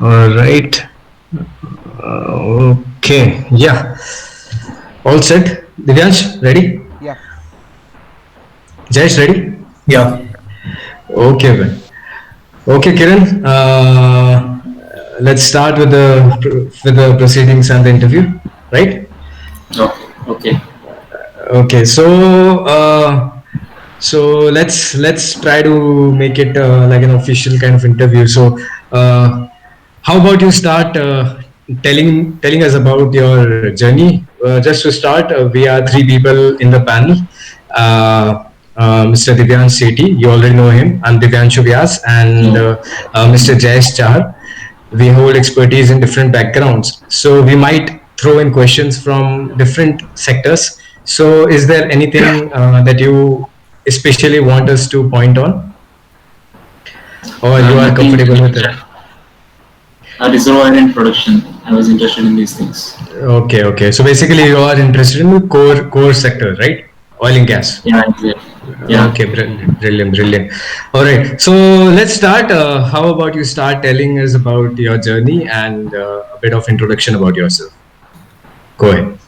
All right. Okay. Yeah. All set. Divyansh, ready? Yeah. Jayesh, ready? Yeah. Okay, man. Okay, Kiran. Let's start with the proceedings and the interview, right? Okay. Okay. Okay. So let's try to make it like an official kind of interview. So, how about you start telling us about your journey? Just to start, we are three people in the panel. Mr. Divyansh Sethi, you already know him. I'm Divyanshu Vyas, and No. Mr. Jayesh Chahar. We hold expertise in different backgrounds, so we might throw in questions from different sectors. So, is there anything that you especially want us to point on, or you are Nothing. comfortable with it? Reservoir and production. I was interested in these things. Okay, okay. So basically, you are interested in the core sector, right? Oil and gas. Yeah. Exactly. Yeah. Okay, brilliant, brilliant, brilliant. All right. So let's start. How about you start telling us about your journey and a bit of introduction about yourself? Go ahead.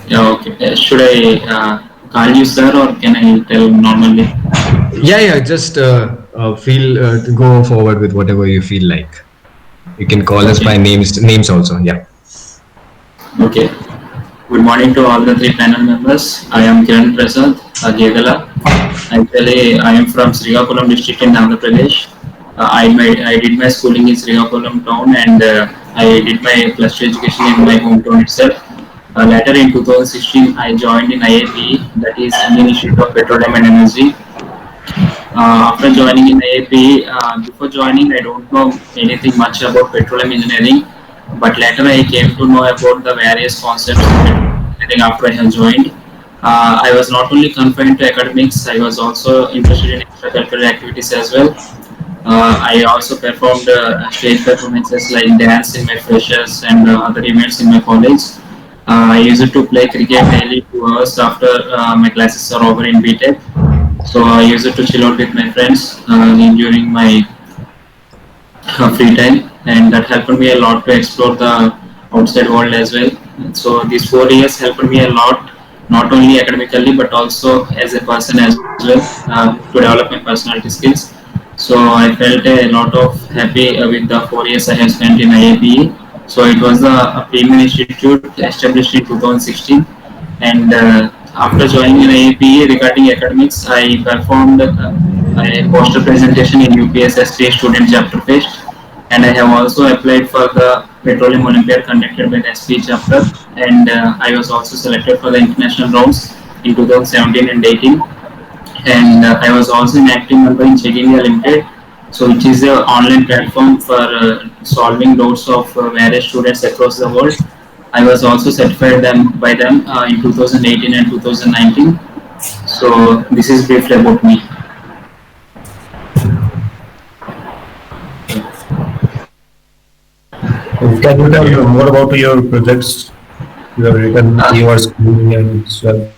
Yeah. Okay. Should I call you sir or can I tell normally? Yeah, yeah. Just go forward with whatever you feel like. You can call us by Okay. names also. Yeah. Okay. Good morning to all the three panel members. I am Kiran Prasad, Gedela. Actually, I am from Srikakulam district in Andhra Pradesh. I did my schooling in Srikakulam town and I did my plus two education in my hometown itself. Later in 2016, I joined in IAPE, that is Indian Institute of Petroleum and Energy. After joining in IAPE, before joining, I don't know anything much about petroleum engineering, but later I came to know about the various concepts of petroleum engineering after I have joined. I was not only confined to academics, I was also interested in extracurricular activities as well. I also performed stage performances like dance in my freshers and other events in my college. I used to play cricket daily 2 hours after my classes are over in B.Tech. So I used to chill out with my friends during my free time, and that helped me a lot to explore the outside world as well. So these 4 years helped me a lot, not only academically but also as a person as well, to develop my personality skills. So I felt a lot of happy with the 4 years I have spent in IAPE. So it was a premium institute established in 2016, and after joining in IAPE regarding academics, I performed a poster presentation in UPSSP Student Chapter Fest, and I have also applied for the Petroleum Olympiad conducted by the SP chapter, and I was also selected for the international rounds in 2017 and 18, and I was also an active member in Checking Limited, so which is an online platform for solving doubts of various students across the world. I was also certified by them in 2018 and 2019. So this is briefly about me. Can you tell me more about your projects you have written, Uh, your schooling and so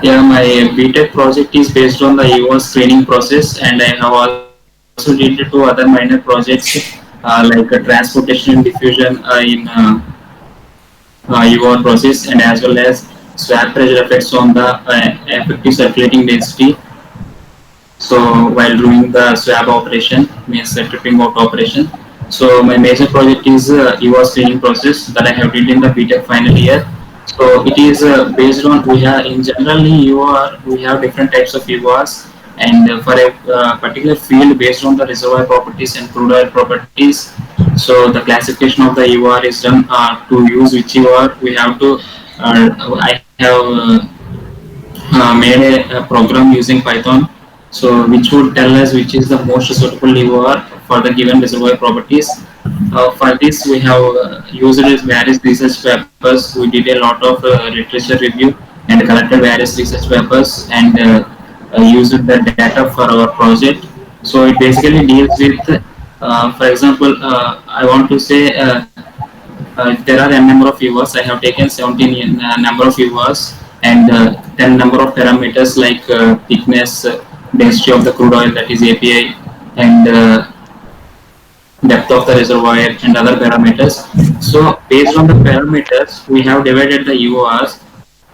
yeah, my BTech project is based on the EVA screening process, and I have also did two other minor projects like transportation and diffusion in EVA process, and as well as swap pressure effects on the effective circulating density. So while doing the swab operation, means the tripping out operation. So my major project is EVA screening process that I have did in the BTech final year. So it is based on, we have in generally EVA, we have different types of EVAs, and for a particular field based on the reservoir properties and crude oil properties. So the classification of the EVA is done to use which EVA we have to. I have made a program using Python, so which would tell us which is the most suitable lever for the given reservoir properties. For this, we have used various research papers. We did a lot of literature review and collected various research papers and used the data for our project. So it basically deals with, for example, I want to say if there are a number of viewers, I have taken 17 number of viewers and 10 number of parameters like thickness, density of the crude oil, that is API, and depth of the reservoir, and other parameters. So based on the parameters, we have divided the EORs.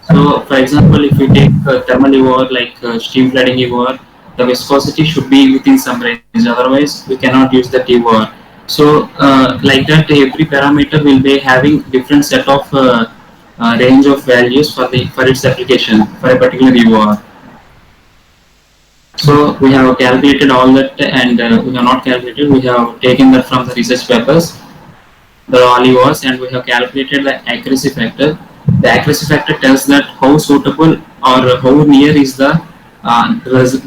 So for example, if we take thermal EOR like stream flooding EOR, the viscosity should be within some range. Otherwise, we cannot use the EOR. So like that, every parameter will be having different set of range of values for its application for a particular EOR. So we have calculated all that, and we have not calculated. We have taken that from the research papers, the all EORs, and we have calculated the accuracy factor. The accuracy factor tells that how suitable or how near is the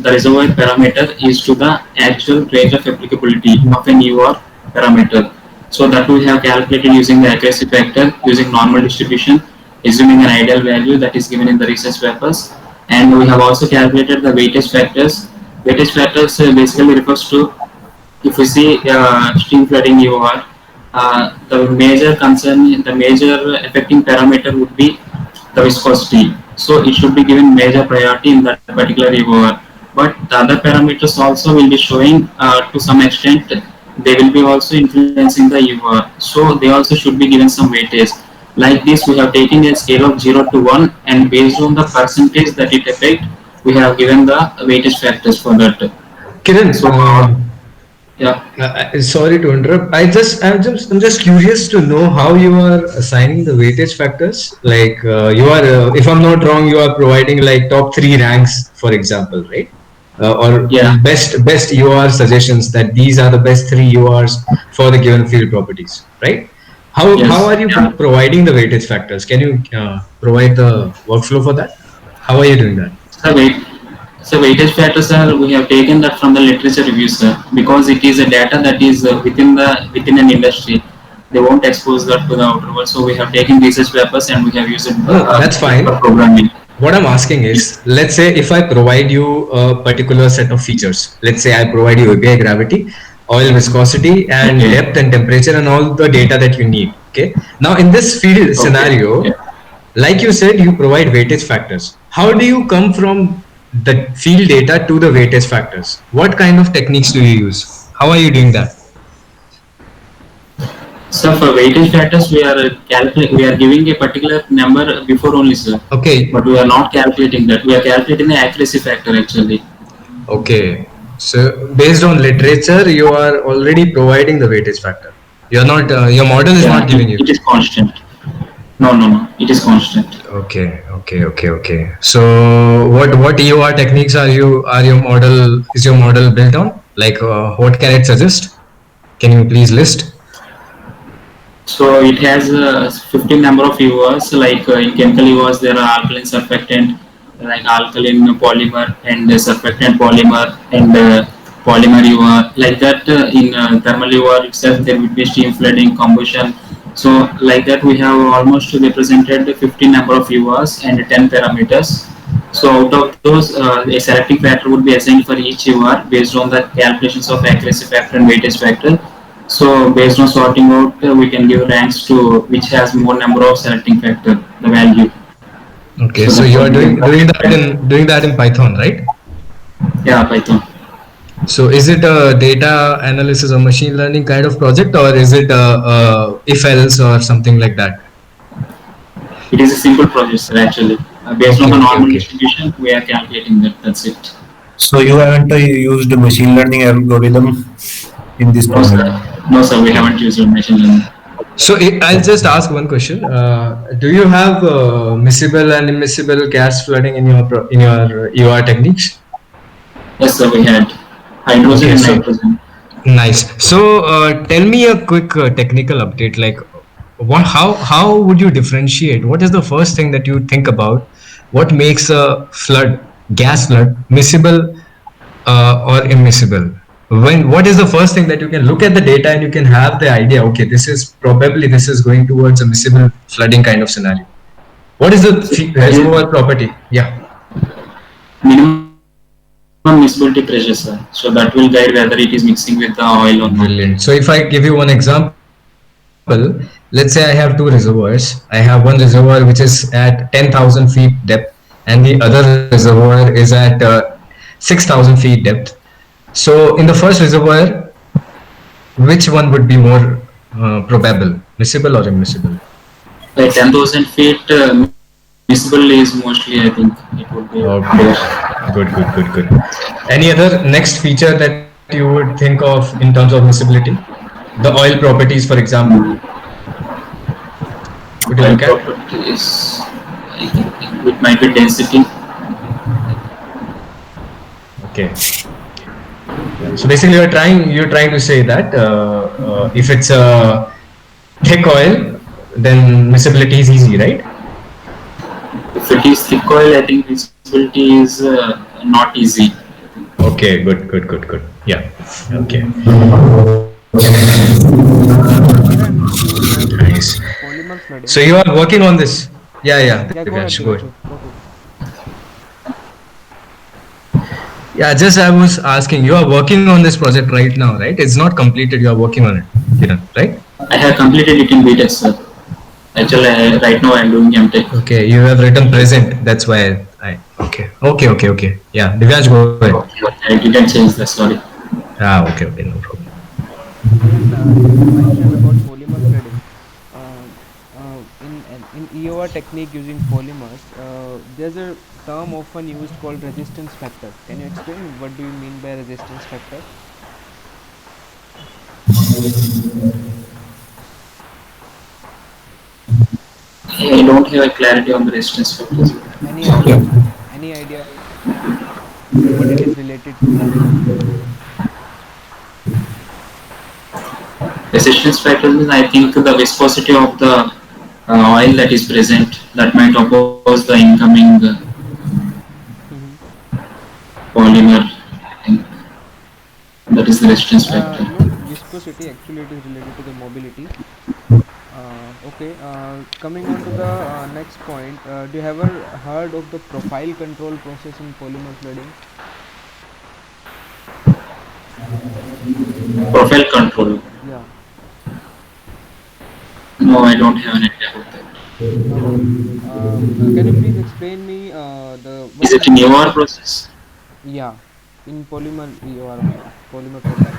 reservoir parameter is to the actual range of applicability of an EOR parameter. So that we have calculated using the accuracy factor, using normal distribution, assuming an ideal value that is given in the research papers. And we have also calculated the weightage factors. Weightage factors basically refers to, if we see stream flooding EOR, the major concern, the major affecting parameter would be the viscosity. So it should be given major priority in that particular EOR. But the other parameters also will be showing to some extent, they will be also influencing the EOR. So they also should be given some weightage. Like this, we have taken a scale of 0 to 1, and based on the percentage that it affects, we have given the weightage factors for that. Kiran, So, yeah. Sorry to interrupt. I'm just curious to know how you are assigning the weightage factors. Like you are, if I'm not wrong, you are providing like top 3 ranks, for example, right? Or Yeah. best UR suggestions that these are the best 3 URs for the given field properties, right? Yes. How are you providing the weightage factors? Can you provide the workflow for that? How are you doing that? So weightage factors are, we have taken that from the literature reviews, sir, because it is a data that is within an industry. They won't expose that to the outer world. So we have taken research papers and we have used it that's fine. For programming. What I'm asking is, let's say if I provide you a particular set of features, let's say I provide you API gravity, oil viscosity, and depth and temperature and all the data that you need. Okay. Now in this field scenario, like you said, you provide weightage factors. How do you come from the field data to the weightage factors? What kind of techniques do you use? How are you doing that? So for weightage factors, we are giving a particular number before only, sir. Okay. But we are not calculating that. We are calculating the accuracy factor actually. Okay. So based on literature, you are already providing the weightage factor. You're not. Your model is not giving you. It is constant. No. It is constant. Okay. So what EOR techniques is your model built on? Like what can it suggest? Can you please list? So it has 15 number of EORs. Like in chemical EORs, there are alkaline surfactant, like alkaline polymer and surfactant polymer and polymer EOR. Like that, in thermal EOR itself, there would be steam flooding, combustion. So like that, we have almost represented 15 number of EORs and 10 parameters. So out of those, a selecting factor would be assigned for each EOR based on the calculations of accuracy factor and weightage factor. So based on sorting out, we can give ranks to which has more number of selecting factor, the value. Okay, so you are doing that in Python, right? Yeah, Python. So is it a data analysis or machine learning kind of project, or is it if else or something like that? It is a simple project, sir, actually. Based on the normal distribution, we are calculating that. That's it. So you haven't used machine learning algorithm in this project? No, sir, we haven't used machine learning. So I'll just ask one question. Do you have miscible and immiscible gas flooding in your EOR techniques? Yes, sir, we had hydrogen and nitrogen. Nice. So tell me a quick technical update. Like, how would you differentiate? What is the first thing that you think about? What makes a gas flood, miscible or immiscible? What is the first thing that you can look at the data and you can have the idea, okay, this is going towards a miscible flooding kind of scenario? What is the reservoir property? Yeah. Minimum miscibility pressure, sir. So that will guide whether it is mixing with the oil or not. Brilliant. So if I give you one example, let's say I have 2 reservoirs. I have one reservoir which is at 10,000 feet depth and the other reservoir is at 6,000 feet depth. So in the first reservoir, Which one would be more probable, miscible or immiscible? Like 10,000 feet, miscible is mostly, I think, it would be there. Okay, good, good, good, good. Any other next feature that you would think of in terms of miscibility? The oil properties, for example, would you Oil look at? properties, I think it might be density. Okay. Yeah. So basically, you're trying to say that if it's a thick oil, then miscibility is easy, right? If it is thick oil, I think visibility is not easy. Okay, good, good, good, good. Yeah. Okay. Kiran, you Nice. mentioned polymer So flooding. you are working on this. Yeah, yeah. Yeah, go ahead, Divyansh, go ahead. Divyanshu. Go ahead. Yeah, just I was asking. You are working on this project right now, right? It's not completed. You are working on it, Kiran, right? I have completed it in B.Tech, sir. Actually, right now I am doing M.Tech. Okay. You have written present. That's why I. Okay. Okay. Okay. Okay. Yeah. Divyansh, go ahead. I didn't change that, sorry. Ah. Okay. Okay. No problem. Kiran, you mentioned about polymer flooding. Uh, in EOR technique using polymers, there's a term often used called resistance factor. Can you explain what do you mean by resistance factor? I don't have a clarity on the resistance factors. Any idea? Any idea what it is related to? Resistance factors means I think the viscosity of the oil that is present that might oppose the incoming Mhm. polymer. I think that is the resistance factor. Not viscosity, actually it is related to the mobility. Okay, coming on to the next point, do you ever heard of the profile control process in polymer flooding? Profile control. Yeah. No, I don't have an idea about that. Okay. Can you please explain me the Is what it a kind of newer process? yeah in polymer EOR only polymer profile?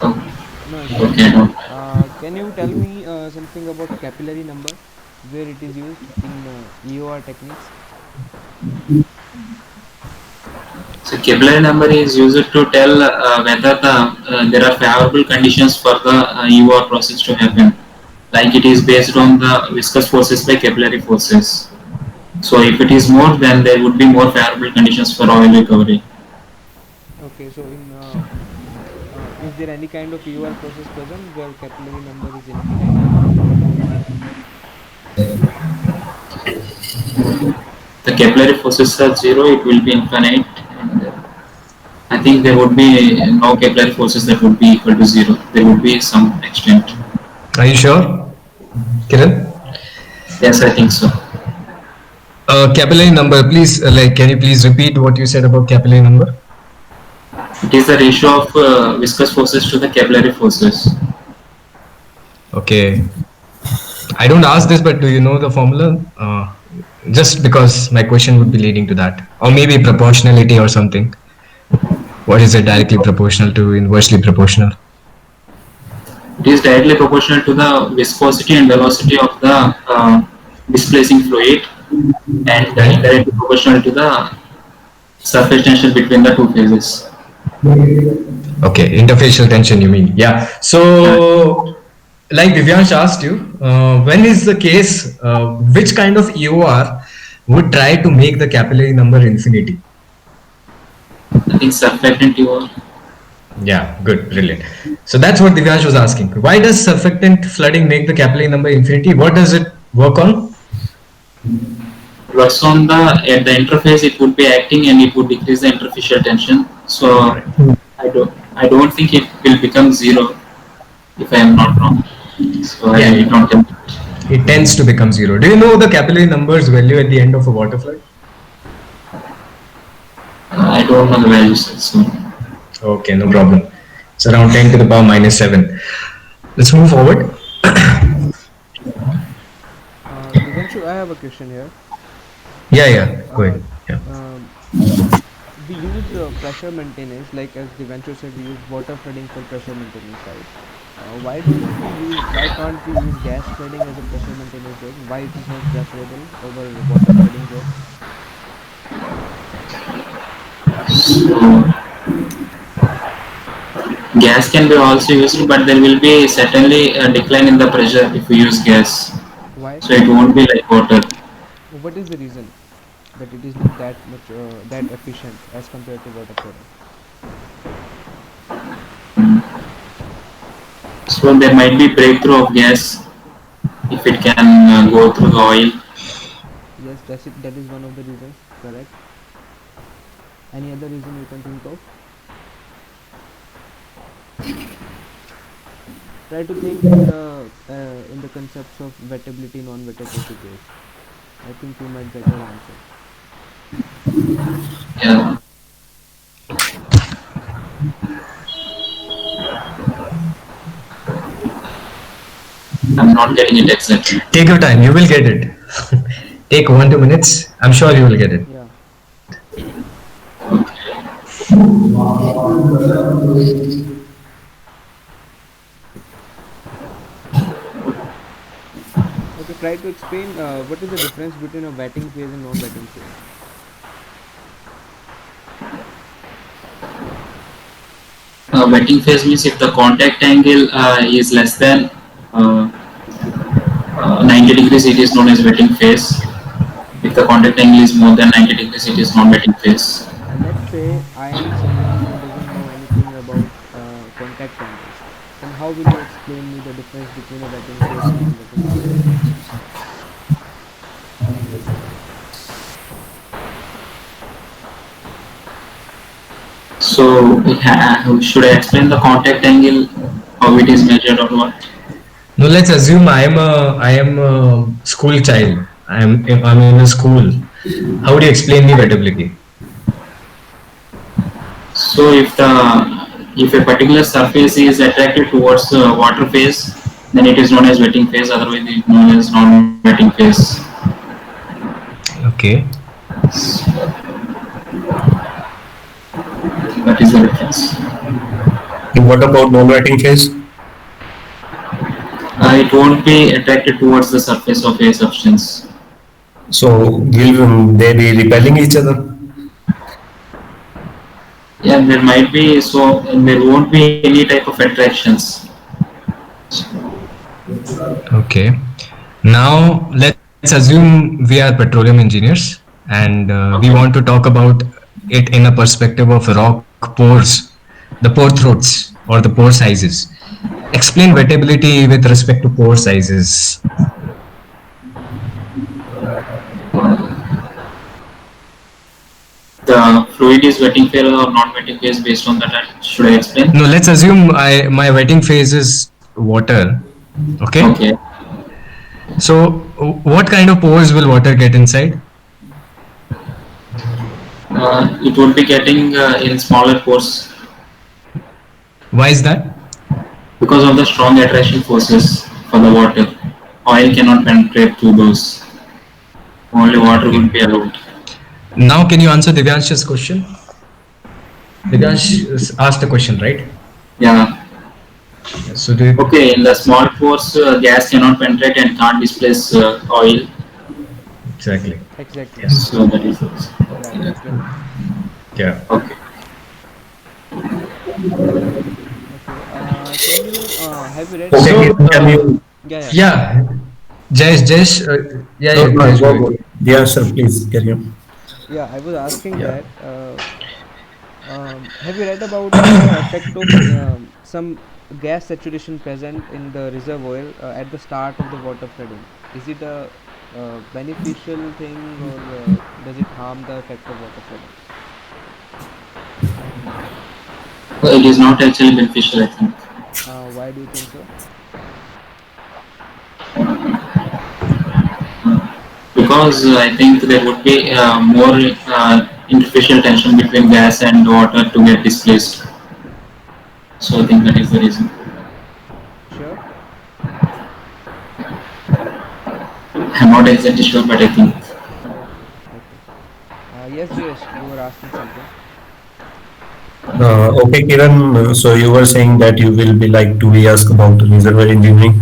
Oh, No issues. okay, no. Can you tell me something about capillary number, where it is used in EOR techniques? So capillary number is used to tell whether there are favorable conditions for the EOR process to happen. Like it is based on the viscous forces by capillary forces. So if it is more, then there would be more favorable conditions for oil recovery. Okay, so in is there any kind of EOR process present where capillary number is infinite? The capillary forces are zero, it will be infinite. And I think there would be no capillary forces that would be equal to zero. There would be some extent. Are you sure, Kiran? Yes, I think so. Capillary number, please. Can you please repeat what you said about capillary number? It is the ratio of viscous forces to the capillary forces. Okay. I don't ask this, but do you know the formula? Just because my question would be leading to that, or maybe proportionality or something. What is it directly proportional to inversely proportional? It is directly proportional to the viscosity and velocity of the displacing fluid, and Okay. indirectly proportional to the surface tension between the two phases. Okay, interfacial tension, you mean? Yeah. Yeah. So, like Divyansh asked you, when is the case, which kind of EOR would try to make the capillary number infinity? I think surfactant EOR. Yeah, good, brilliant. So that's what Divyansh was asking. Why does surfactant flooding make the capillary number infinity? What does it work on? Works on the at the interface, it would be acting and it would decrease the interfacial tension. All So right. I don't think it will become zero if I am not wrong. So Yeah, I don't have, it tends to become zero. Do you know the capillary numbers value at the end of a water flood? I don't know the values. So Okay, no problem. It's around 10 to the power minus 7. Let's move forward. Divyanshu, I have a question here. Yeah, yeah, go Uh, ahead. Yeah. um, we use pressure maintenance, like as Divyanshu said, we use water flooding for pressure maintenance, right? Why can't we use gas flooding as a pressure maintenance job? Why it is not preferable over water flooding job? So gas can be also used, but there will be certainly a decline in the pressure if we use gas. Why? So it won't be like water. What is the reason that it is not that much that efficient as compared to water flooding? So there might be breakthrough of gas if it can go through the oil. Yes, that's it. That is one of the reasons. Correct. Any other reason you can think of? Try to think in the concepts of wettability, non-wettability case. I think you might get your answer. Yeah, I'm not getting it exactly. Take your time, you will get it. Take 1 2 minutes. I'm sure you will get it. Yeah. Okay. Try to explain what is the difference between a wetting phase and non-wetting phase. Wetting phase means if the contact angle is less than uh, 90 degrees, it is known as wetting phase. If the contact angle is more than 90 degrees, it is non-wetting phase. Let's say I am someone who doesn't know anything about contact angles. Then how will you explain me the difference between a wetting phase and non-wetting phase? So, should I explain the contact angle, how it is measured or what? No, let's assume I am a school child. I'm in a school. How would you explain the wettability? So, if a particular surface is attracted towards the water phase, then it is known as wetting phase. Otherwise, it is known as non-wetting phase. Okay. That is the difference. What about non-wetting phase? It won't be attracted towards the surface of a substance. So will they be repelling each other? Yeah, there might be, so there won't be any type of attractions. Okay. Now let's assume we are petroleum engineers and we Okay. want to talk about it in a perspective of rock pores, the pore throats or the pore sizes. Explain wettability with respect to pore sizes. The fluid is wetting phase or non-wetting phase based on that. Should I explain? No, let's assume my wetting phase is water. Okay. Okay. So what kind of pores will water get inside? It would be getting in smaller pores Why is that? because of the strong attraction forces for the water. Oil cannot penetrate through those. Only water Okay. would be allowed. Now can you answer Divyansh's question? Divyansh asked a question, right? Yeah. So do you, Okay. In the small pores, gas cannot penetrate and can't displace oil. exactly. Exactly. Yes. So that is it. Yeah, that's correct. Yeah. Okay. Okay. Can you have you read Okay, about? So Kiran, can you? Yeah, yeah. yeah, Jayesh, yeah, No, yeah, no, Jayesh, go go, ahead. go. The answer, please, carry on. Yeah, I was asking Yeah. that. Have you read about the effect of some gas saturation present in the reserve oil at the start of the water flooding? Is it a beneficial thing, or does it harm the effect of water flooding? It is not actually beneficial, I think. Why do you think so? Because I think there would be more interfacial tension between gas and water to get displaced. So I think that is the reason. Sure. I'm not exactly sure, but I think. Okay. Okay. Yes, Jayesh, you were asking something. Okay, Kiran. So you were saying that you will be like to be asked about reservoir engineering.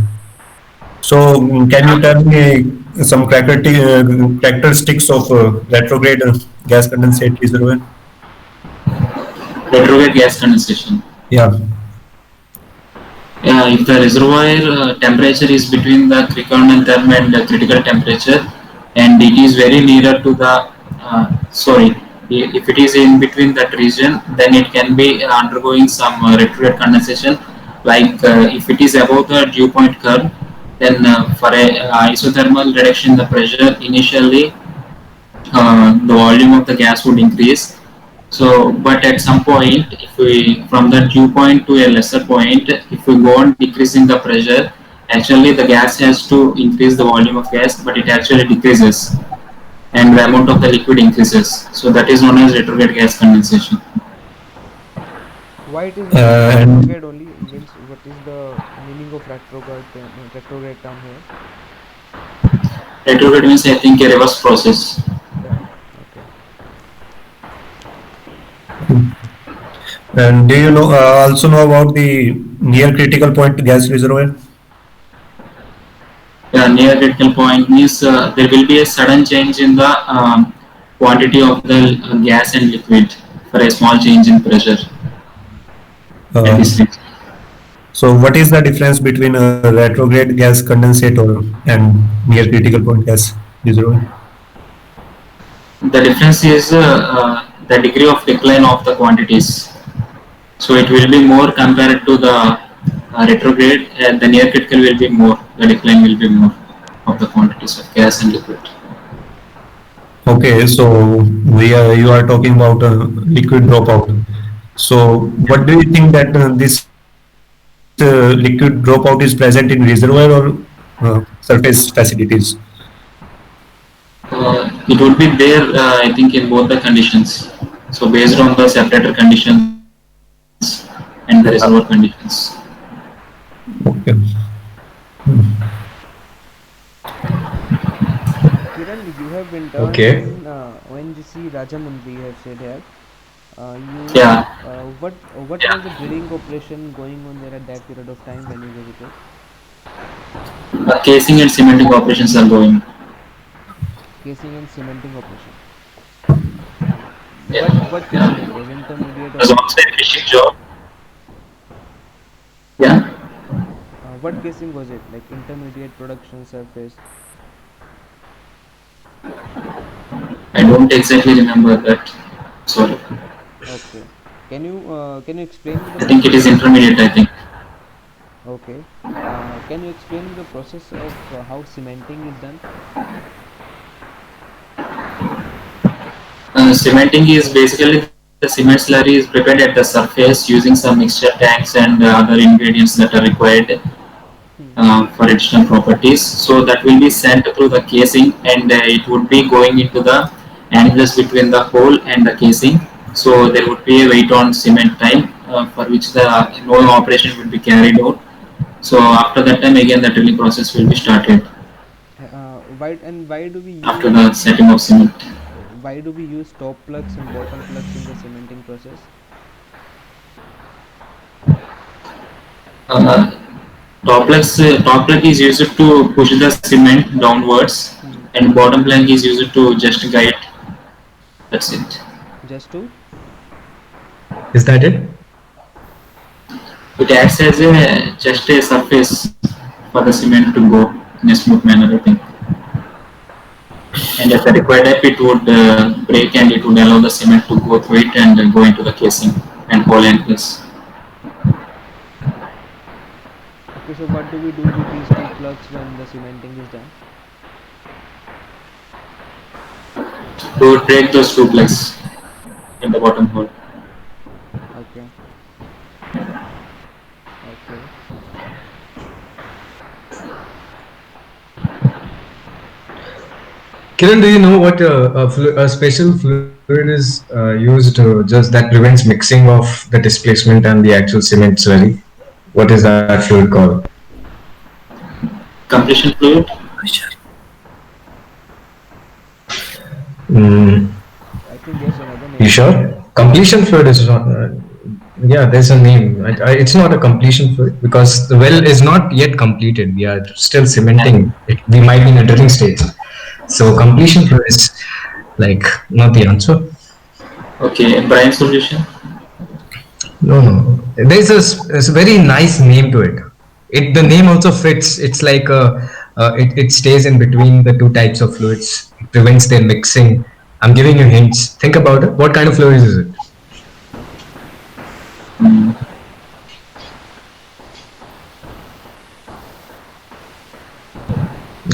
So can you tell me some characteristics of retrograde gas condensate reservoir? Retrograde gas condensation. Yeah. If the reservoir temperature is between the Kirchhoff term and the critical temperature, and it is very nearer to the sorry, if it is in between that region, then it can be undergoing some retrograde condensation. Like if it is above the dew point curve, then for a isothermal reduction in the pressure, initially the volume of the gas would increase. So, but at some point, if we from the dew point to a lesser point, if we go on decreasing the pressure, actually the gas has to increase the volume of gas, but it actually decreases, and the amount of the liquid increases. So that is known as retrograde gas condensation. Why it is known as And retrograde only? Means what is the meaning of retrograde term here? Retrograde means I think a reverse process. Yeah. Okay. do you know also know about the near critical point gas reservoir? Near critical point means there will be a sudden change in the quantity of the gas and liquid for a small change in pressure at Uh, this region. so what is the difference between a retrograde gas condensate or and near critical point gas reservoir? The difference is the degree of decline of the quantities. So it will be more compared to the retrograde, and the near critical will be more. The decline will be more of the quantities of gas and liquid. Okay, so you are talking about liquid dropout. So what do you think that this liquid dropout is present in reservoir or surface facilities? It would be there, I think, in both the conditions. So based on the separator conditions and the reservoir conditions. Okay. Kiran, you have interned Okay. in ONGC Rajahmundry. You have said here. Yeah, What was the drilling operation going on there at that period of time when you visited? casing and cementing operations are going. Casing and cementing operation. Yeah, What casing yeah. it was? Intermediate There's or also a fishing job. Yeah, what casing was it? Like intermediate, production, surface? I don't exactly remember that. Sorry. Okay. Can you explain me the I think it is process? intermediate. I think. Okay. Can you explain me the process of how cementing is done? Cementing is basically the cement slurry is prepared at the surface using some mixture tanks and other ingredients that are required Hmm. for additional properties. So that will be sent through the casing, and it would be going into the annulus between the hole and the casing. So there would be a wait on cement time for which the no operation will be carried out. So after that time again the drilling process will be started Why do we after use the setting of cement. top plugs and bottom plugs in the cementing process? Uh, top plug is used to push the cement downwards, Hmm. and bottom plug is used to just guide. That's it. Just to Is that it? It acts as a just a surface for the cement to go in a smooth manner, I think. And at the required depth, it would break and it would allow the cement to go through it and go into the casing and hole and place. Okay, so what do we do with these two plugs when the cementing is done? We would break those two plugs in the bottom hole. Okay, okay. Kiran, do you know what a special fluid is used just that prevents mixing of the displacement and the actual cement slurry? What is that fluid called? Completion fluid. Mm, I think there's another you name for it. sure? Completion fluid is not. Yeah, there's a name. It's not a completion fluid because the well is not yet completed. We are still Yeah. cementing it. We might be in a drilling stage. So completion fluid is like not the answer. Okay, brine solution. No, no. There's a very nice name to it. It the name also fits. It's like it stays in between the two types of fluids. It prevents their mixing. I'm giving you hints. Think about it. What kind of fluid is it? Mm,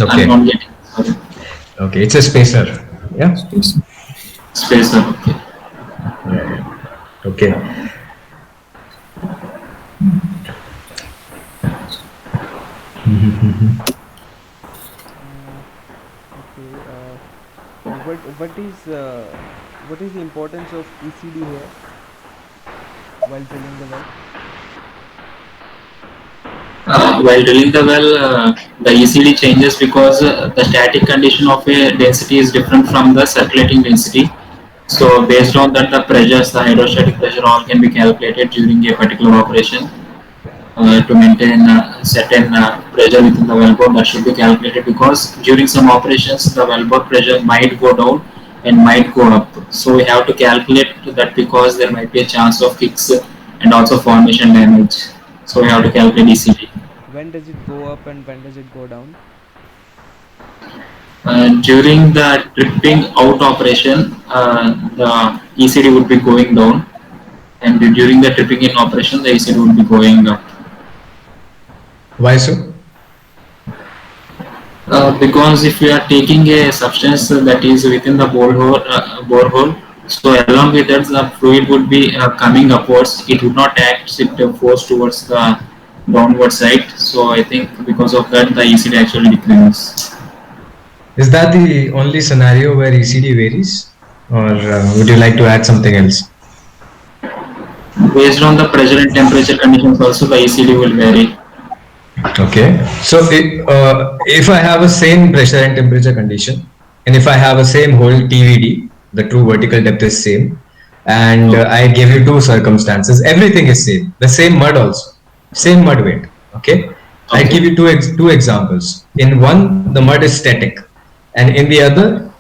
I'm Okay. not getting. Sorry. Okay. It's a spacer. Yeah. Space. Spacer. Okay. Yeah. Yeah. Okay. Uh, okay. What is the importance of ECD here while drilling the well? While drilling the well, the ECD changes because the static condition of a density is different from the circulating density. So based on that, the pressures, the hydrostatic pressure, all can be calculated during a particular operation to maintain certain pressure within the wellbore. That should be calculated because during some operations, the wellbore pressure might go down and might go up. So we have to calculate that because there might be a chance of kicks and also formation damage. So we have to calculate ECD. When does it go up and when does it go down? During the tripping out operation, the ECD would be going down, and during the tripping in operation, the ECD would be going up. Why so? Because if we are taking a substance that is within the borehole, so along with that, the fluid would be coming upwards. It would not act it force towards the downward side. So I think because of that, the ECD actually decreases. Is that the only scenario where ECD varies, or would you like to add something else? Based on the pressure and temperature conditions, also the ECD will vary. Okay. So if I have a same pressure and temperature condition, and if I have a same hole TVD, the true vertical depth is same, and Okay. I give you two circumstances, everything is same. The same mud also, same mud weight. Okay. I Okay. give you two examples. In one, the mud is static, and in the other,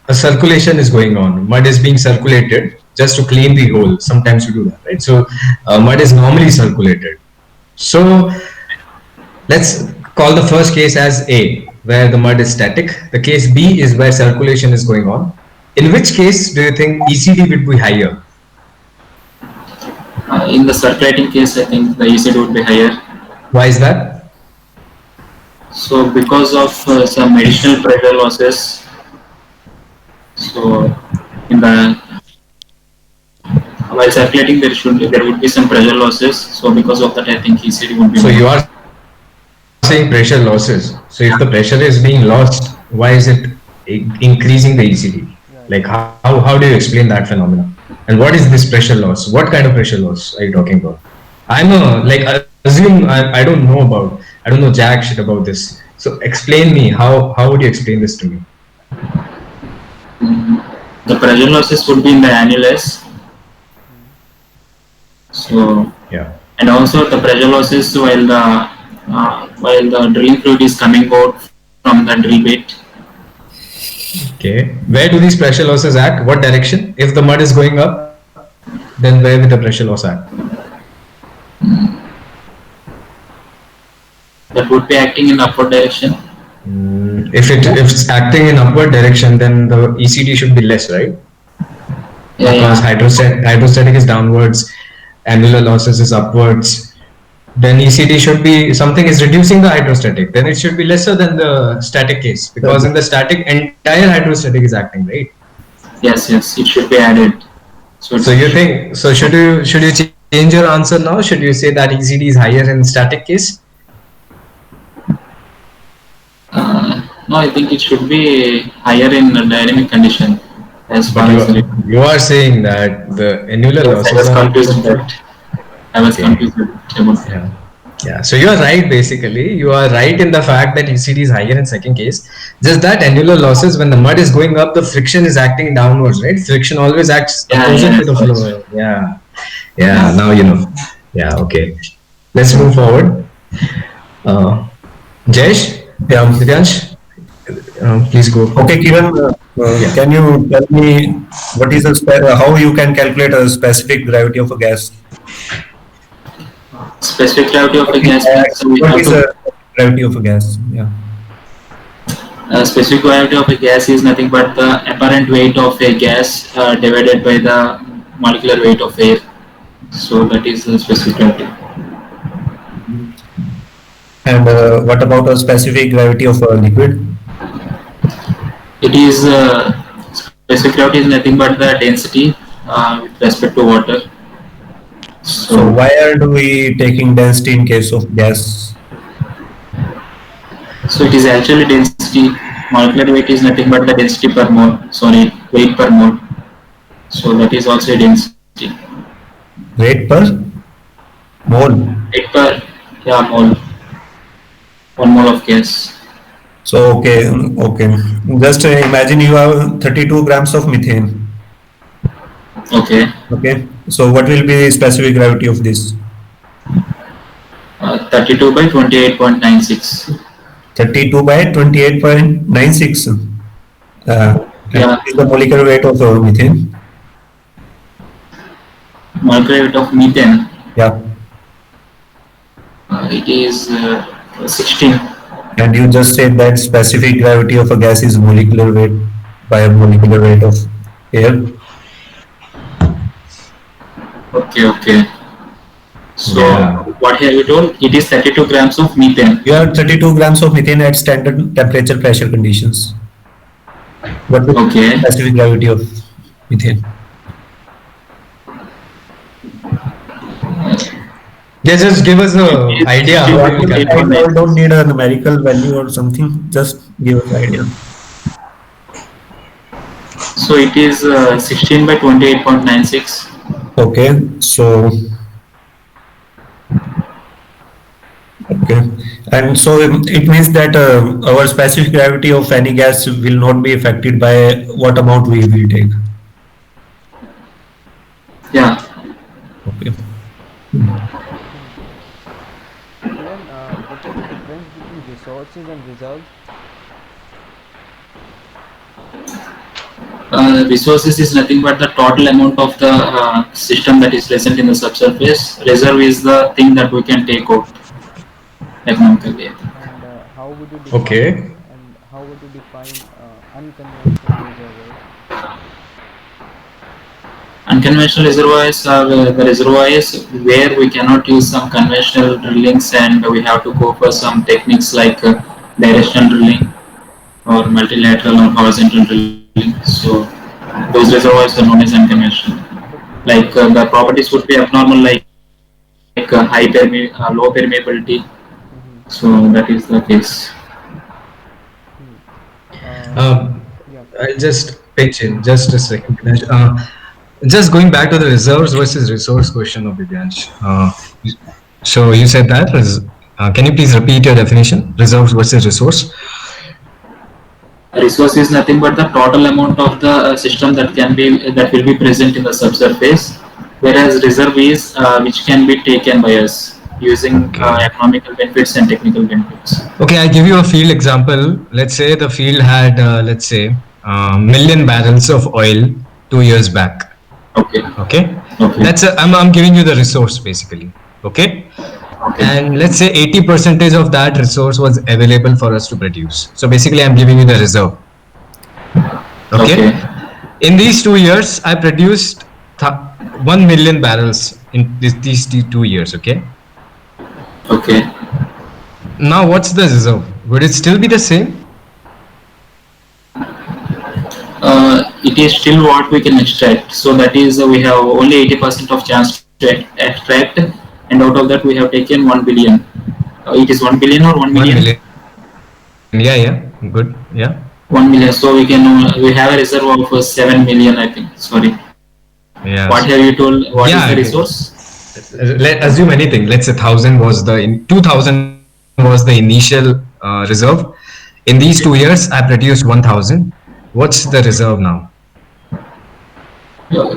a circulation is going on. Mud is being circulated just to clean the hole. Sometimes you do that, right? So mud is normally circulated. So let's call the first case as A, where the mud is static. The case B is where circulation is going on. In which case do you think ECD would be higher? In the circulating case, I think the ECD would be higher. Why is that? So because of some additional pressure losses, so in the while circulating there would be some pressure losses. So because of that, I think ECD would be So more. you are saying pressure losses. So if the pressure is being lost, why is it increasing the ECD? Like Yeah, how yeah. do you explain that phenomena? And what is this pressure loss? What kind of pressure loss are you talking about? I'm a like assume I don't know I don't know jack shit about this. So explain me how would you explain this to me? Mm, the pressure losses would be in the annulus. Hmm. So Yeah. and also the pressure losses while the drilling fluid is coming out from the drill bit. Okay. Where do these pressure losses act? What direction? If the mud is going up, then where will the pressure loss act? That would be acting in upward direction. If it's acting in upward direction, then the ECD should be less, right? Yeah, Because yeah. hydrostatic is downwards, annular losses is upwards. Then ECD should be something is reducing the hydrostatic. Then it should be lesser than the static case because in the static entire hydrostatic is acting, right? Yes, yes. It should be added. So So it's, you think so? Should you change your answer now? Should you say that ECD is higher in static case? no, I think it should be higher in the dynamic condition as But far as the. you are saying that the annular Yes, I losses was are confused with that. I was okay. confused with it about that. Yeah. Yeah. So you are right. Basically, you are right in the fact that ECD is higher in second case. Just that annular losses when the mud is going up, the friction is acting downwards, right? Friction always acts Yeah, opposite yeah, to the so it's, flow. Yeah. Yeah, now you know. Yeah, okay. Let's move forward. Uh, Jayesh, Yeah. Divyansh, please go. Okay, Kiran, Yeah. can you tell me what is how you can calculate a specific gravity of a gas? Specific gravity of What a is, gas means we what have is to. the gravity of a gas? Yeah. Specific gravity of a gas is nothing but the apparent weight of a gas divided by the molecular weight of air. So that is the specific gravity. And what about a specific gravity of a liquid? It is specific gravity is nothing but the density with respect to water. So So why are we taking density in case of gas? so it is actually density. Molecular weight is nothing but the density per mole. Sorry, weight per mole. So that is also a density. Weight per mole. Weight per yeah mole. 1 mole of gas. So okay. Just imagine you have 32 grams of methane. Okay. Okay. So what will be the specific gravity of this? 32 by 28.96. 32 by 28.96. And Yeah, what is the molecular weight of methane? molecular weight of methane. Yeah. It is 16. And you just said that specific gravity of a gas is molecular weight by a molecular weight of air. Okay, okay. So Yeah. what have you told? It is 32 grams of methane. You have 32 grams of methane at standard temperature pressure conditions. What is the Okay. specific gravity of methane? Yeah, just give us It a is idea 16 how by we will I calculate. 28.96. don't need a numerical value or something. Just give us idea. So it is 16 by 28.96. Okay, so okay, and so it means that our specific gravity of any gas will not be affected by what amount we will take. Yeah. Okay. Hmm. Kiran, what is the difference between resources and reserves? Resources is nothing but the total amount of the system that is present in the subsurface. Reserve is the thing that we can take out economically. And Okay. how would you define unconventional reservoirs? Unconventional reservoirs are the reservoirs where we cannot use some conventional drillings and we have to go for some techniques like directional drilling or multilateral or horizontal drilling. So those reservoirs are known as unconventional. But Like the properties would be abnormal, like low permeability. hmm So that is the case. hmm. Uh, Um, yeah. I'll just pitch in just a second. Just going back to the reserves versus resource question of Divyansh. So you said that. Can you please repeat your definition? Reserves versus resource. Resource is nothing but the total amount of the system that will be present in the subsurface, whereas reserve is which can be taken by us using Okay. economical benefits and technical benefits. Okay, I give you a field example. Let's say the field had, let's say, million barrels of oil 2 years back. Okay. Okay, Okay. I'm giving you the resource basically. Okay, Okay. and let's say 80% of that resource was available for us to produce. So basically, I'm giving you the reserve. Okay. Okay, in these 2 years, I produced 1 million barrels in these 2 years. Okay, Okay. now what's the reserve? Would it still be the same? It is still what we can extract. So that is we have only 80% of chance to extract, and out of that we have taken 1 billion. It is 1 billion or 1 million. 1 million. Yeah, yeah, good. Yeah. 1 million. So we have a reserve of 7 million. I think. Sorry. What have Yeah. you told? What is the Yeah. resource? Let assume anything. Let's say 1,000 was the 2,000 was the initial reserve. In these 2 years, I produced 1,000. What's the reserve now?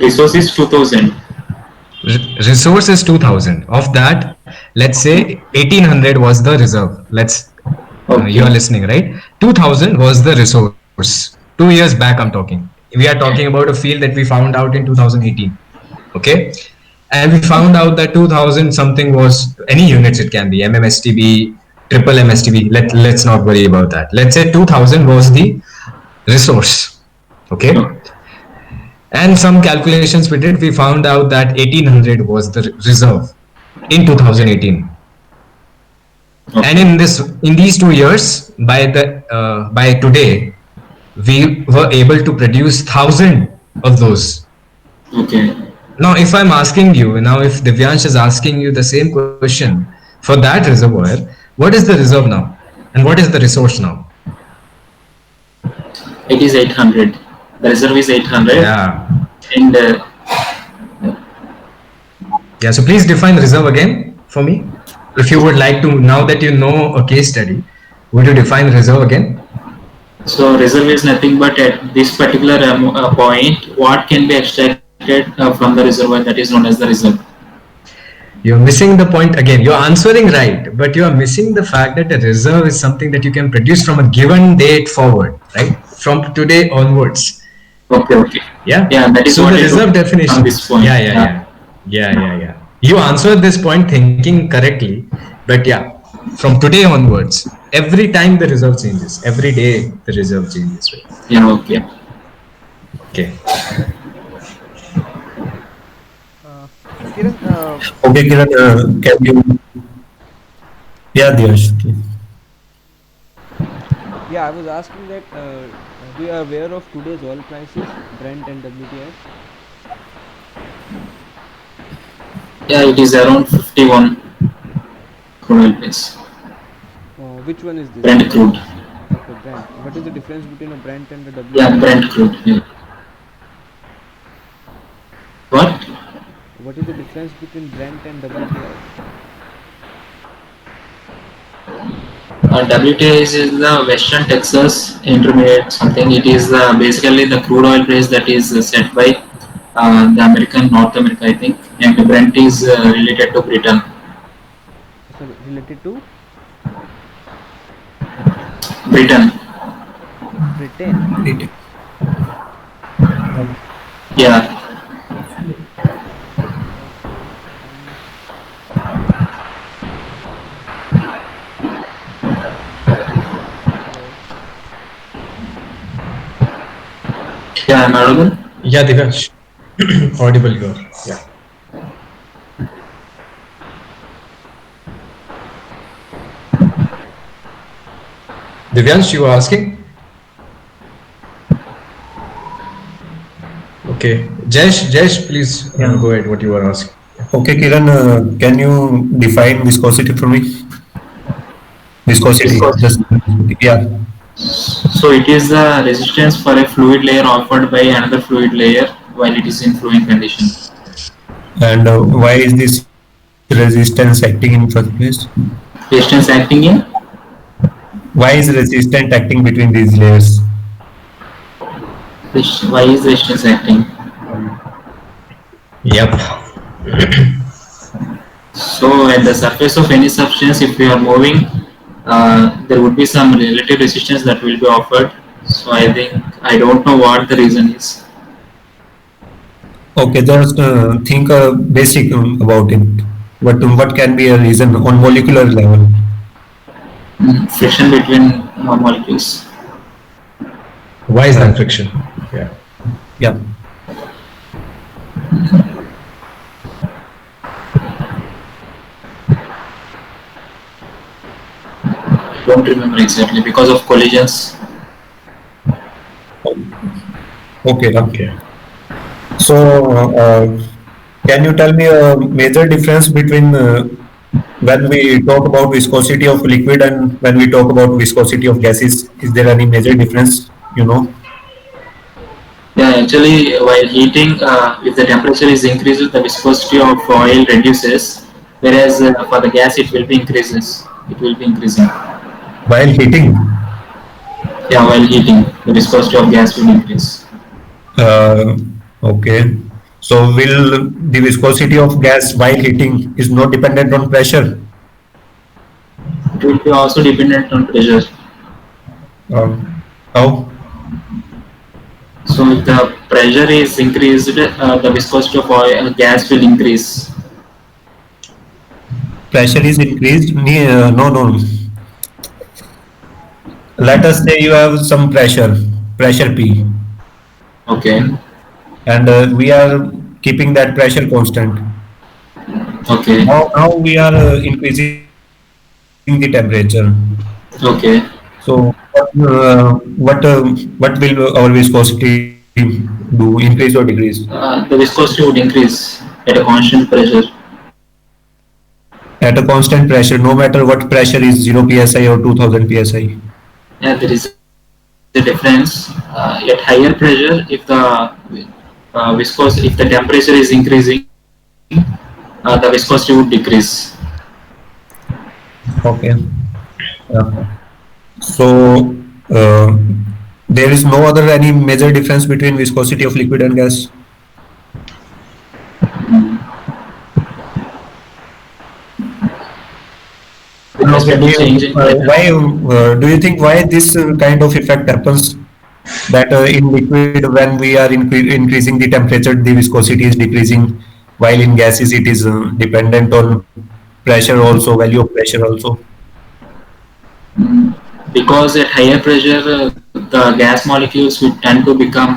Resource is 2000. Resource is 2000. Of that, let's say 1800 was the reserve. Let's You are Okay. listening, right? 2000 was the resource. 2 years back, I'm talking. We are talking about a field that we found out in 2018. Okay. And we found out that 2000 something was any units, it can be MMSTB, triple MSTB. Let's not worry about that. Let's say 2000 was the resource. Okay. Okay. And some calculations we did, we found out that 1800 was the reserve in 2018. And Okay. in these 2 years, by today, we were able to produce 1,000 of those. Okay. Now, if I'm asking you now, if Divyansh is asking you the same question for that reservoir, what is the reserve now, and what is the resource now? It is 800. The reserve is 800. Yeah, And yeah. So please define reserve again for me, if you would like to. Now that you know a case study, would you define reserve again? so reserve is nothing but at this particular point, what can be extracted from the reservoir that is known as the reserve. You're missing the point again. You're answering right, but you are missing the fact that a reserve is something that you can produce from a given date forward, right? From today onwards. Okay, okay. Yeah. Yeah, that is So what the I reserve took from definition. this point. Yeah, yeah, Yeah. yeah. Yeah. You answered this point thinking correctly, but yeah, from today onwards, every time the reserve changes, every day the reserve changes, right? Yeah, okay. Okay. So Kiran, Okay, Kiran, can you? Yeah, Divyansh. yeah, I was asking that do you are aware of today's oil prices, Brent and WTI? Yeah, it is around 51 crude oil price. Which one is this? Brent Brent? crude. Okay, Brent. What is the difference between a Brent and a Yeah, WTI? Brent crude. Yeah. What? What is the difference between Brent and WTI? WTI is the Western Texas Intermediate something. It is basically the crude oil price that is set by the American North America, I think, and Brent is related to Britain. So related to Britain. Britain. Yeah. Okay. Hello. Yeah, I'm audible. Yeah, Divyansh. Audible, you are. Yeah. Divyansh, you were asking? Okay. Jayesh, please Yeah. go ahead. What you were asking. Okay, Kiran, can you define viscosity for me? Viscosity, Viscosity. just yeah. So it is the resistance for a fluid layer offered by another fluid layer while it is in flowing condition. And why is this resistance acting in first place? Resistance acting in. Why is resistant acting between these layers? Why is resistance acting? Yep. So at the surface of any substance, if we are moving, there would be some relative resistance that will be offered. So I think I don't know what the reason is. Okay, just think basic about it. What can be a reason on molecular level? Friction between molecules. Why is that friction? Yeah. Yeah. Don't remember exactly because of collisions. Okay. Okay. So, can you tell me a major difference between when we talk about viscosity of liquid and when we talk about viscosity of gases? Is there any major difference? You know? Yeah, actually, while heating, if the temperature is increased, the viscosity of oil reduces, whereas for the gas, it will be increases. It will be increasing. While heating. Yeah, while heating, the viscosity of gas will increase. Uh, okay. So will the viscosity of gas while heating is not dependent on pressure? It will be also dependent on pressure. How? So if the pressure is increased, the viscosity of oil, gas will increase. Pressure is increased? No, no. Let us say you have some pressure P, Okay. and we are keeping that pressure constant. Okay. Now we are increasing the temperature. Okay. So what will our viscosity do? Increase or decrease? The viscosity would increase at a constant pressure. At a constant pressure, no matter what pressure is 0 psi or 2000 psi. Yeah, there is a difference. At higher pressure, if the temperature is increasing, the viscosity would decrease. Okay. Yeah. So uh, there is no other any major difference between viscosity of liquid and gas. With Okay. respect to change in pressure, Why do you think why this kind of effect happens? That in liquid, when we are increasing the temperature, the viscosity is decreasing, while in gases it is dependent on pressure also, value of pressure also. because at higher pressure, the gas molecules would tend to become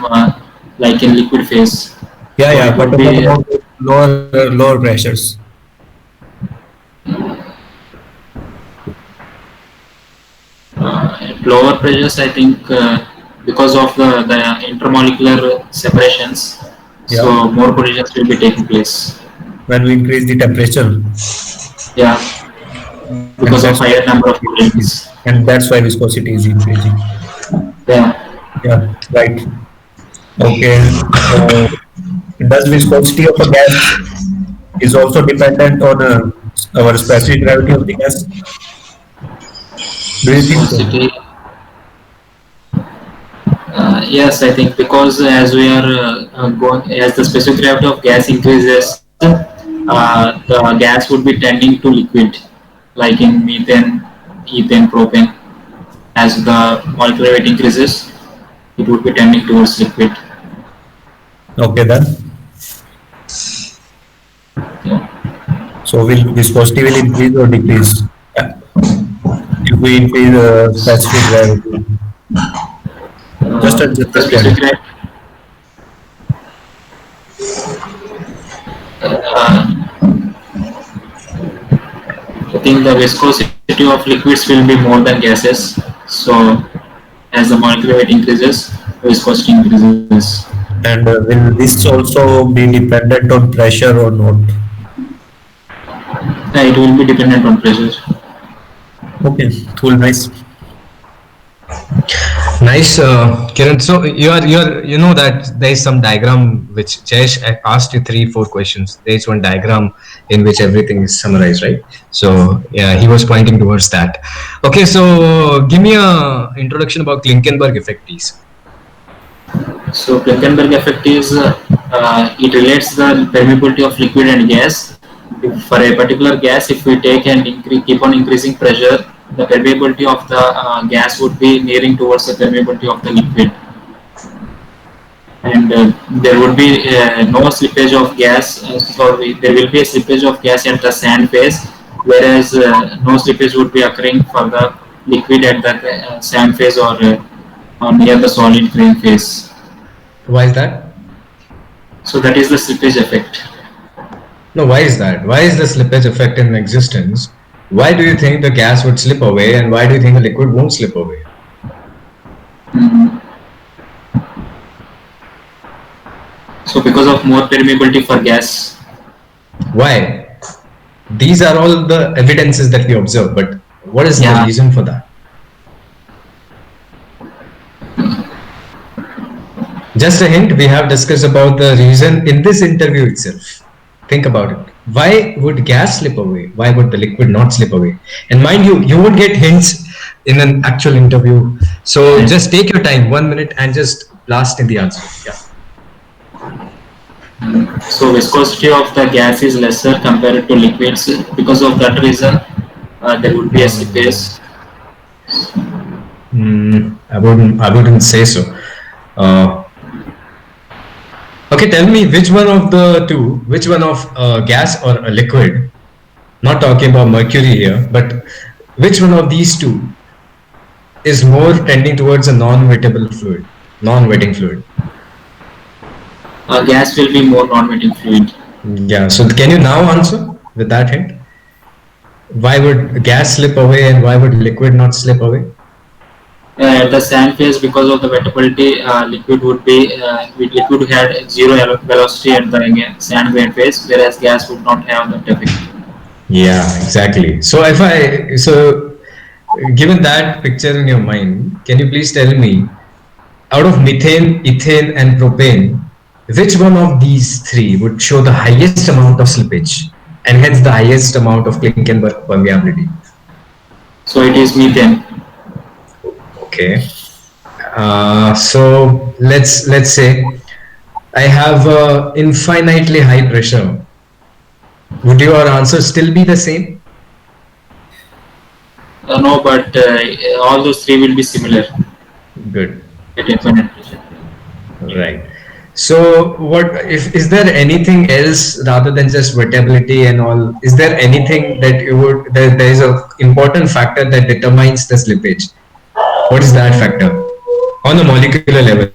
like in liquid phase. Yeah, So yeah. it But would what be about lower pressures? at lower pressures. I think because of the intermolecular separations, Yeah, so more collisions will be taking place. when we increase the temperature, Yeah, and because of that's why higher number of collisions. viscosity is increasing. Yeah. Yeah, right. Okay. Uh, does viscosity of a gas is also dependent on our specific gravity of the gas? Do you think so? Viscosity. Yes, I think because as we are going, as the specific gravity of gas increases, the gas would be tending to liquid, like in methane, ethane, propane. As the molecular weight increases, it would be tending towards liquid. Okay, then. Yeah. So will viscosity will increase or decrease if we increase specific gravity? Just The a specific second. gravity, uh, I think the viscosity of liquids will be more than gases. So as the molecular weight increases, the viscosity increases. And will this also be dependent on pressure or not? It will be dependent on pressure. Okay, cool, nice. Nice, Kiran. So you know that there is some diagram which Jayesh asked you three, four questions. There is one diagram in which everything is summarized, right? So yeah, he was pointing towards that. Okay, so give me a introduction about Klinkenberg effect, please. So Pleckenberg effect is it relates the permeability of liquid and gas. For a particular gas, if we take and keep on increasing pressure, the permeability of the gas would be nearing towards the permeability of the liquid, and there would be no slippage of gas. There will be a slippage of gas at the sand phase, whereas no slippage would be occurring for the liquid at the sand phase or near the solid grain phase. Why is that? So that is the slippage effect. No, why is that? Why is the slippage effect in existence? Why do you think the gas would slip away, and why do you think the liquid won't slip away? Mhm. So because of more permeability for gas. Why? These are all the evidences that we observe, but what is the Yeah. reason for that? Just a hint, we have discussed about the reason in this interview itself. Think about it. Why would gas slip away? Why would the liquid not slip away? And mind you, you won't get hints in an actual interview. So just take your time, 1 minute, and just blast in the answer. Yeah. So viscosity of the gas is lesser compared to liquids. Because of that reason, there would be a Um, slippage. I wouldn't say so. Uh, okay, tell me which one of the two, which one of gas or a liquid, not talking about mercury here, but which one of these two is more tending towards a non-wettable fluid, non-wetting fluid? Gas will be more non-wetting fluid. Yeah, so can you now answer with that hint? Why would gas slip away and why would liquid not slip away? At the sand phase, because of the wettability, liquid had zero velocity at the sand grain phase, whereas gas would not have that effect. Yeah, exactly. So given that picture in your mind, can you please tell me, out of methane, ethane, and propane, which one of these three would show the highest amount of slippage and hence the highest amount of clink and permeability? So it is methane. Okay. So let's say I have infinitely high pressure. Would your answer still be the same? No, but all those three will be similar Good. at infinite pressure. Right. So, what if is there anything else rather than just wettability and all? Is there anything that you would there is a important factor that determines the slippage? What is that factor on a molecular level?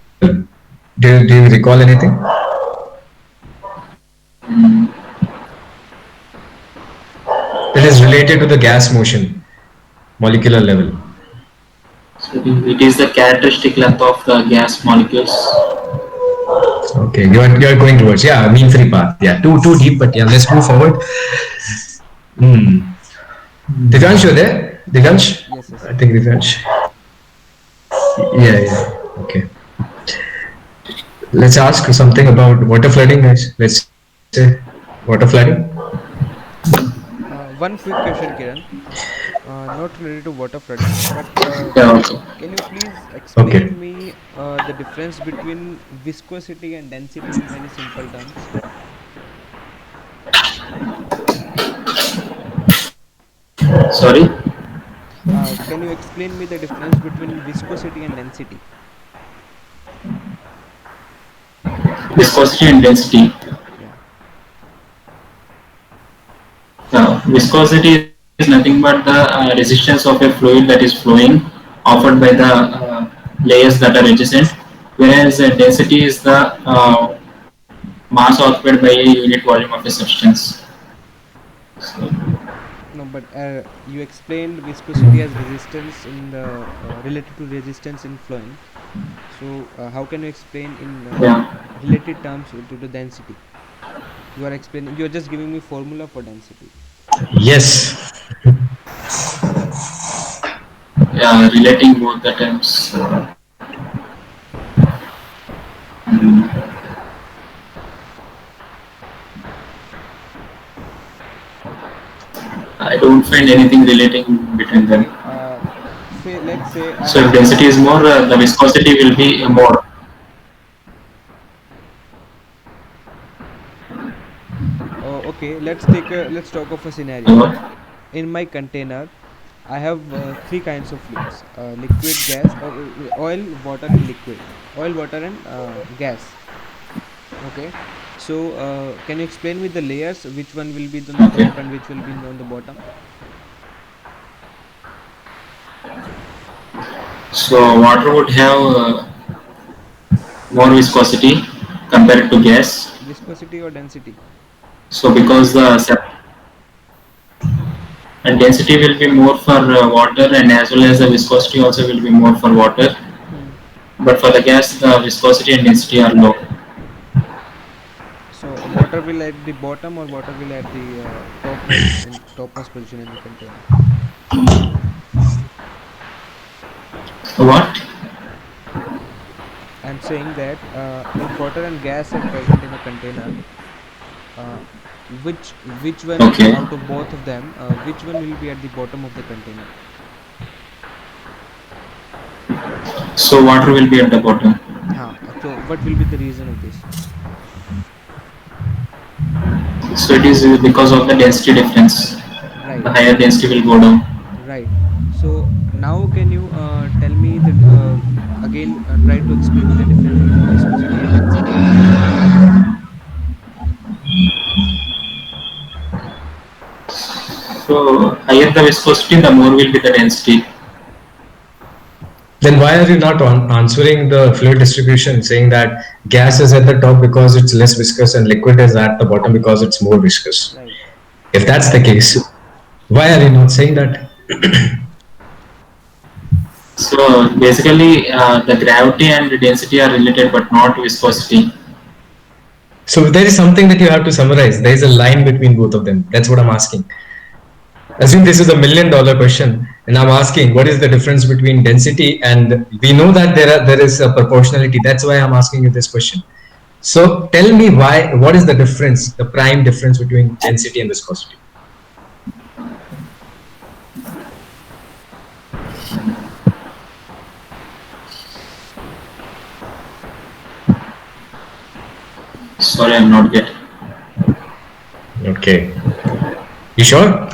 Do you recall anything? Mm. It is related to the gas motion, molecular level. So it is the characteristic length of the gas molecules. Okay, you're going towards, yeah, mean free path. Yeah, too deep, but yeah, let's move forward. Hmm. Divyansh, you're there? Divyansh? Yes, yes. I think Divyansh. Yeah, yeah. Okay. Let's ask something about water flooding, guys. Let's say water flooding. One quick question, Kiran. Not related to water flooding, but Yeah, okay. can you please Okay. explain me the difference between viscosity and density in very simple terms? Sorry, Can you explain me the difference between viscosity and density? viscosity and density. Yeah. Viscosity is nothing but the resistance of a fluid that is flowing offered by the layers that are adjacent, whereas density is the mass occupied by a unit volume of a substance. So, No, but you explained viscosity as resistance in the related to resistance in flowing. So how can you explain in yeah, related terms to the density? You are explaining. You are just giving me formula for density. Yes. yeah, relating both the terms. Mm, I don't find anything relating between them. Okay. Say let's say I So if have density is more, the viscosity will be more. okay. Let's talk of a scenario. So, In my container, I have three kinds of fluids: liquid, gas, or oil, water, and liquid. Oil, water, and gas. Okay. So can you explain me the layers? Which one will be on the okay. top and which will be on the bottom? So water would have more viscosity compared to gas. Viscosity or density? So because the and density will be more for water, and as well as the viscosity also will be more for water. Hmm. But for the gas, the viscosity and density are low. So water will at the bottom or water will at the topmost position in the container. So what? I'm saying that if water and gas are present in a container, uh, which one Okay. out of both of them, which one will be at the bottom of the container? So water will be at the bottom. So what will be the reason of this? So it is because of the density difference. The Right. higher density will go down. Right. So now can you tell me the again try to explain me the difference between viscosity and density? So higher the viscosity, the more will be the density. Then why are you not answering the fluid distribution, saying that gas is at the top because it's less viscous and liquid is at the bottom because it's more viscous? Right. If that's the case, why are you not saying that? So basically, the gravity and the density are related, but not viscosity. So there is something that you have to summarize. There is a line between both of them. That's what I'm asking. Assume this is $1 million question, and I'm asking what is the difference between density, and we know that there is a proportionality. That's why I'm asking you this question. So tell me why. What is the difference? The prime difference between density and viscosity? Sorry, I'm not getting. Okay. You sure?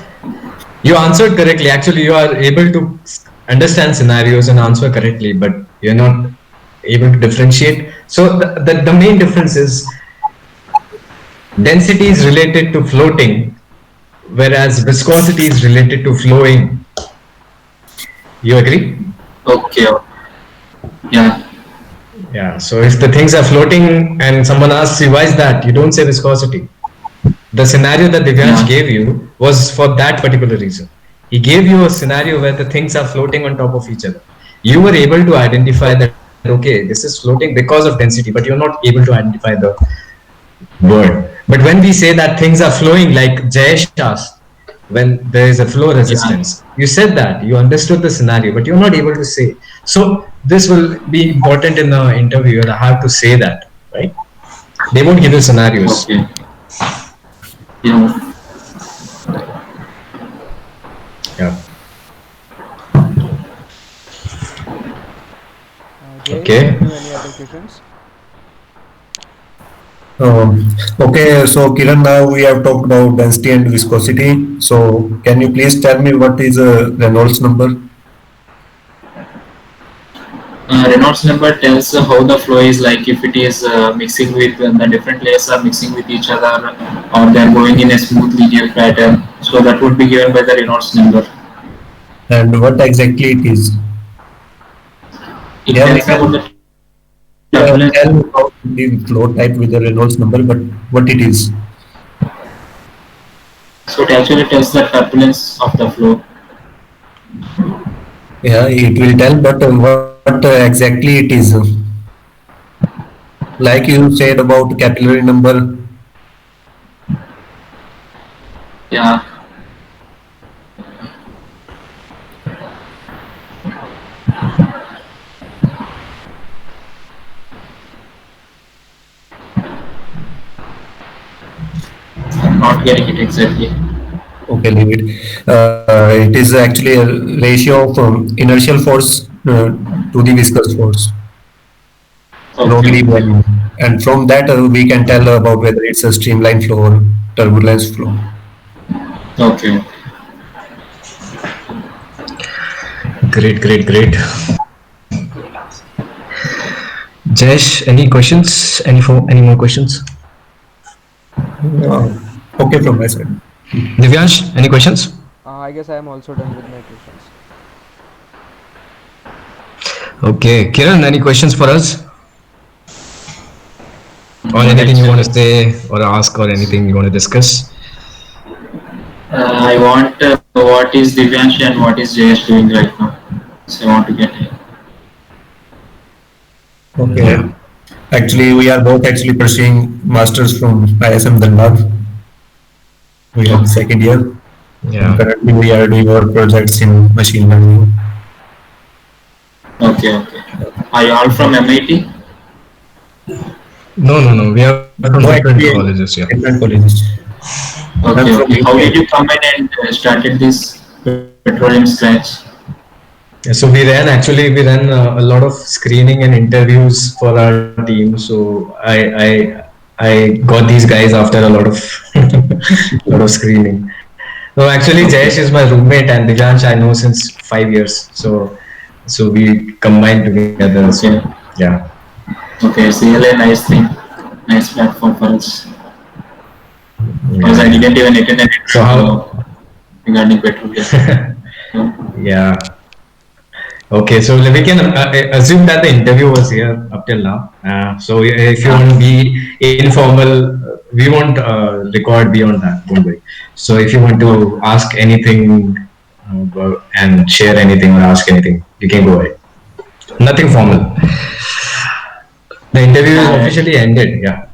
You answered correctly. Actually, you are able to understand scenarios and answer correctly, but you're not able to differentiate. So the main difference is density is related to floating, whereas viscosity is related to flowing. You agree? Okay. Yeah. Yeah. So if the things are floating and someone asks you why is that, you don't say viscosity. The scenario that Divyansh Yeah. gave you was for that particular reason. He gave you a scenario where the things are floating on top of each other. You were able to identify that, okay, this is floating because of density, but you're not able to identify the word. But when we say that things are flowing, like Jayesh asked, when there is a flow Yeah. resistance, you said that, you understood the scenario, but you're not able to say. So this will be important in the interview, and I have to say that, right? They won't give you scenarios. Okay. Yeah. Yeah. Jayesh, Okay. have you any other questions? Okay, so Kiran, now we have talked about density and viscosity. So can you please tell me what is a Reynolds number? Reynolds number tells how the flow is like if it is mixing with the different layers are mixing with each other or they are going in a smooth linear pattern. So that would be given by the Reynolds number. And what exactly it is? It Yeah, we tells about can the turbulence. tell about the flow type with the Reynolds number, but what it is? So it actually tells the turbulence of the flow. Yeah, it will tell, but what exactly it is? Like you said about capillary number. Yeah. I'm not getting it exactly. Okay, leave it. It is actually a ratio of inertial force to the viscous force, Okay, broadly okay. varying. And from that, we can tell about whether it's a streamline flow or turbulence flow. Okay. Great, great, great. Jayesh, any questions? Any more questions? Okay, from my side. Divyansh, any questions? I guess I am also done with my questions. Okay, Kiran, any questions for us? Or Not anything you want actually. to say or ask or anything you want to discuss? I want what is Divyansh and what is Jayesh doing right now. So I want to get it. Okay. Actually, we are both actually pursuing masters from ISM Dhanbad. We are in Okay. second year, and Yeah. currently we are doing our projects in machine learning. Okay, okay. Are you all from MIT? No, no, no. We are from No, different actually, colleges. Yeah. different colleges. I'm Okay, from okay. How UPI. did you come in and started this petroleum scratch? Yeah, so we ran a lot of screening and interviews for our team. So I got these guys after a lot of lot of screening. No, actually, Okay. Jayesh is my roommate, and Divyansh I know since 5 years. So we combined together. So Okay. yeah, Okay. It's really a nice thing. Nice platform for us. yeah, Because I yeah. didn't even attend an So interview how? regarding petroleum. So, Yeah. Okay, so we can assume that the interview was here up till now. So if you yeah. want to be informal, we won't record beyond that. Don't worry. So if you want Okay. to ask anything and share anything or ask anything, you can go ahead. Nothing formal. The interview is I officially ended. Yeah.